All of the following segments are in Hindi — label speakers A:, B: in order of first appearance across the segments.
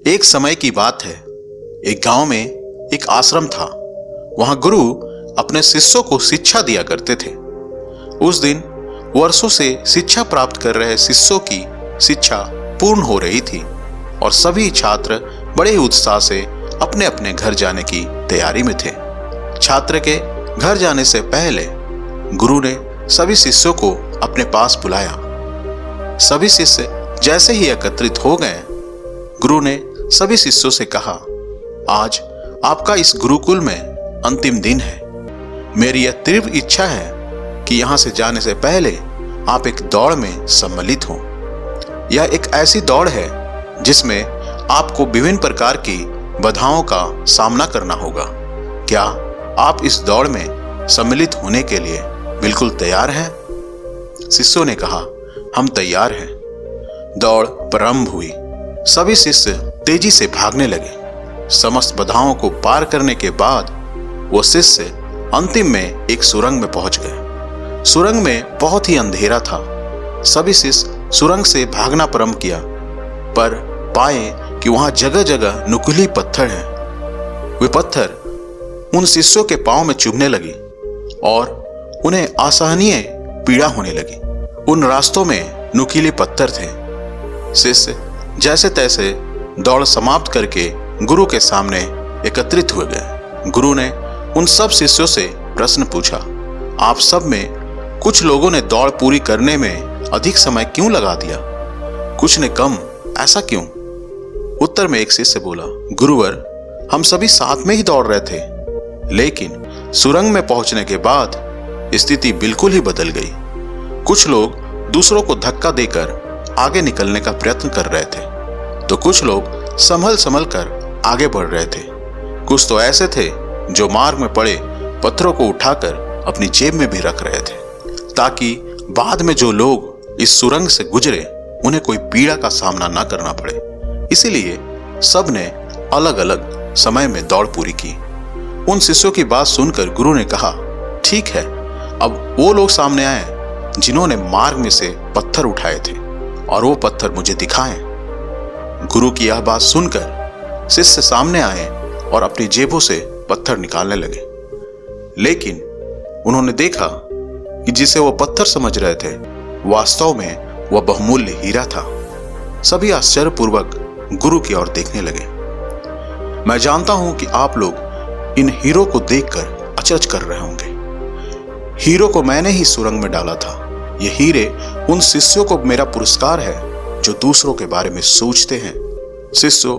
A: एक समय की बात है। एक गांव में एक आश्रम था। वहां गुरु अपने शिष्यों को शिक्षा दिया करते थे। उस दिन वर्षों से शिक्षा प्राप्त कर रहे शिष्यों की शिक्षा पूर्ण हो रही थी और सभी छात्र बड़े ही उत्साह से अपने अपने घर जाने की तैयारी में थे। छात्र के घर जाने से पहले गुरु ने सभी शिष्यों को अपने पास बुलाया। सभी शिष्य जैसे ही एकत्रित हो गए, गुरु ने सभी शिष्यों से कहा, आज आपका इस गुरुकुल में अंतिम दिन है। मेरी यह तीव्र इच्छा है कि यहां से जाने से पहले आप एक दौड़ में सम्मिलित हों। यह एक ऐसी दौड़ है जिसमें आपको विभिन्न प्रकार की बाधाओं का सामना करना होगा। क्या आप इस दौड़ में सम्मिलित होने के लिए बिल्कुल तैयार हैं? शिष्यों ने कहा, हम तैयार हैं। दौड़ प्रारंभ हुई। सभी शिष्य तेजी से भागने लगे। समस्त बाधाओं को पार करने के बाद वो शिष्य अंतिम में एक सुरंग में पहुंच गए। सुरंग में बहुत ही अंधेरा था। सभी शिष्य सुरंग से भागना प्रारंभ किया, पर पाए कि वहां जगह जगह नुकीले पत्थर हैं। वे पत्थर उन शिष्यों के पांव में चुभने लगी और उन्हें असहनीय पीड़ा होने लगी। उन रास्तों में नुकीले पत्थर थे। शिष्य जैसे तैसे दौड़ समाप्त करके गुरु के सामने एकत्रित हुए गए। गुरु ने उन सब शिष्यों से प्रश्न पूछा, आप सब में कुछ लोगों ने दौड़ पूरी करने में अधिक समय क्यों लगा दिया, कुछ ने कम, ऐसा क्यों? उत्तर में एक शिष्य बोला, गुरुवर, हम सभी साथ में ही दौड़ रहे थे, लेकिन सुरंग में पहुंचने के बाद स्थिति बिल्कुल ही बदल गई। कुछ लोग दूसरों को धक्का देकर आगे निकलने का प्रयत्न कर रहे थे, तो कुछ लोग संभल संभल कर आगे बढ़ रहे थे। कुछ तो ऐसे थे जो मार्ग में पड़े पत्थरों को उठाकर अपनी जेब में भी रख रहे थे, ताकि बाद में जो लोग इस सुरंग से गुजरे उन्हें कोई पीड़ा का सामना न करना पड़े। इसीलिए सब ने अलग अलग समय में दौड़ पूरी की। उन शिष्यों की बात सुनकर गुरु ने कहा, ठीक है, अब वो लोग सामने आए जिन्होंने मार्ग में से पत्थर उठाए थे और वो पत्थर मुझे दिखाएं। गुरु की यह बात सुनकर शिष्य सामने आए और अपनी जेबों से पत्थर निकालने लगे, लेकिन उन्होंने देखा कि जिसे वो पत्थर समझ रहे थे वास्तव में वह बहुमूल्य हीरा था। सभी आश्चर्यपूर्वक गुरु की ओर देखने लगे। मैं जानता हूं कि आप लोग इन हीरो को देखकर अचरज कर रहे होंगे। हीरो को मैंने ही सुरंग में डाला था। ये हीरे उन शिष्यों को मेरा पुरस्कार है जो दूसरों के बारे में सोचते हैं। शिष्यों,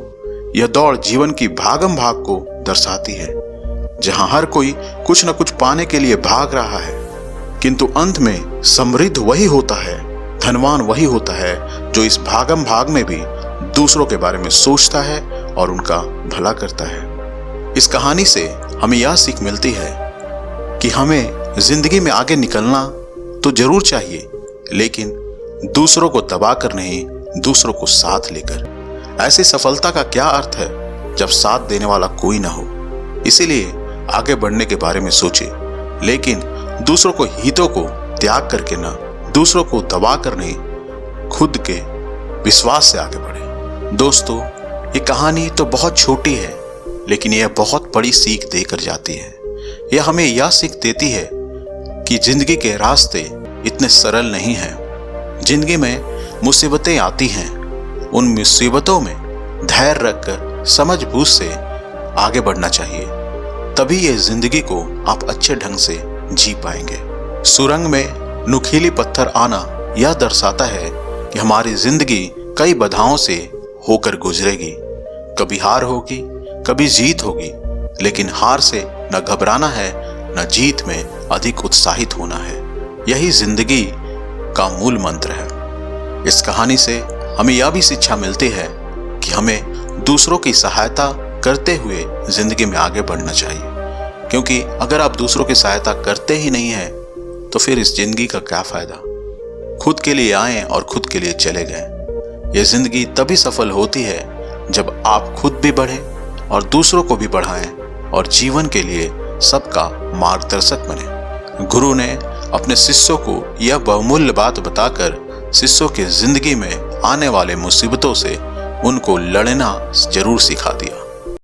A: यह दौड़ जीवन की भागम भाग को दर्शाती है, जहां हर कोई कुछ न कुछ पाने के लिए भाग रहा है, किंतु अंत में समृद्ध वही होता है, धनवान वही होता है जो इस भागम भाग में भी दूसरों के बारे में सोचता है और उनका भला करता है। इस कहानी से हमें यह सीख मिलती है कि हमें जिंदगी में आगे निकलना तो जरूर चाहिए, लेकिन दूसरों को दबाकर नहीं, दूसरों को साथ लेकर। ऐसी सफलता का क्या अर्थ है जब साथ देने वाला कोई ना हो। इसीलिए आगे बढ़ने के बारे में सोचे, लेकिन दूसरों को हितों को त्याग करके ना, दूसरों को दबाकर नहीं, खुद के विश्वास से आगे बढ़े। दोस्तों, ये कहानी तो बहुत छोटी है, लेकिन यह बहुत बड़ी सीख देकर जाती है। यह हमें यह सीख देती है कि जिंदगी के रास्ते इतने सरल नहीं हैं। जिंदगी में मुसीबतें आती हैं, उन मुसीबतों में धैर्य रखकर समझ-बूझ से आगे बढ़ना चाहिए, तभी ये जिंदगी को आप अच्छे ढंग से जी पाएंगे। सुरंग में नुकीली पत्थर आना यह दर्शाता है कि हमारी जिंदगी कई बाधाओं से होकर गुजरेगी। कभी हार होगी, कभी जीत होगी, लेकिन हार से न घबराना है, न जीत में अधिक उत्साहित होना है। यही जिंदगी का मूल मंत्र है। इस कहानी से हमें यह भी शिक्षा मिलती है कि हमें दूसरों की सहायता करते हुए जिंदगी में आगे बढ़ना चाहिए, क्योंकि अगर आप दूसरों की सहायता करते ही नहीं हैं तो फिर इस जिंदगी का क्या फायदा। खुद के लिए आए और खुद के लिए चले गए। यह जिंदगी तभी सफल होती है जब आप खुद भी बढ़ें और दूसरों को भी बढ़ाएं और जीवन के लिए सबका मार्गदर्शक बने। गुरु ने अपने शिष्यों को यह बहुमूल्य बात बताकर शिष्यों की जिंदगी में आने वाले मुसीबतों से उनको लड़ना जरूर सिखा दिया।